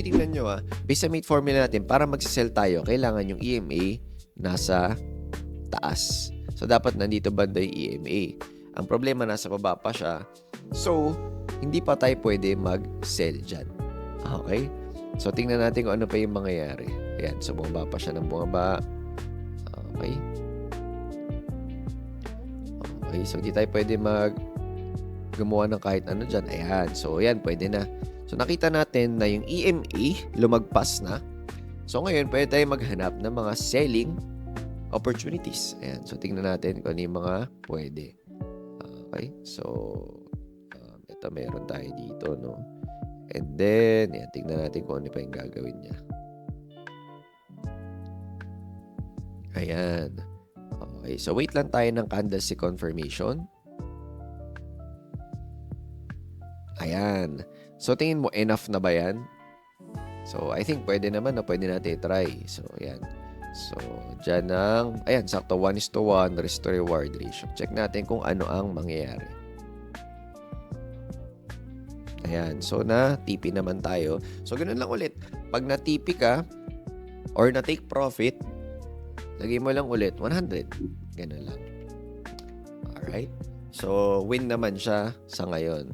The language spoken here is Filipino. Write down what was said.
Tingnan nyo based sa mate formula natin, para mag-sell tayo, kailangan yung EMA nasa taas. So, dapat nandito banda yung EMA. Ang problema, nasa baba pa siya. So, hindi pa tayo pwede mag-sell dyan. Okay? So, tingnan natin kung ano pa yung mangyayari. Ayan. So, bumaba pa siya ng bumaba. Okay. Okay. So, hindi tayo pwede gumawa ng kahit ano dyan. Ayan. So, ayan. Pwede na. So, nakita natin na yung EMA lumagpas na. So, ngayon, pwede tayo maghanap ng mga selling opportunities. Ayan. So, tingnan natin kung ano yung mga pwede. Okay. So, ito meron tayo dito, no? And then, ayan, tingnan natin kung ano pa yung gagawin niya. Ayan. Okay. So, wait lang tayo ng candlestick confirmation. Ayan. So, tingin mo, enough na ba yan? So, I think pwede naman na pwede natin i-try. So, ayan. So, dyan ayan, sakto 1:1 risk to reward ratio. Check natin kung ano ang mangyayari. Ayan. So, na-TP naman tayo. So, ganun lang ulit. Pag na-TP ka or na-take profit, lagay mo lang ulit 100. Ganun lang. Alright? So, win naman siya sa ngayon.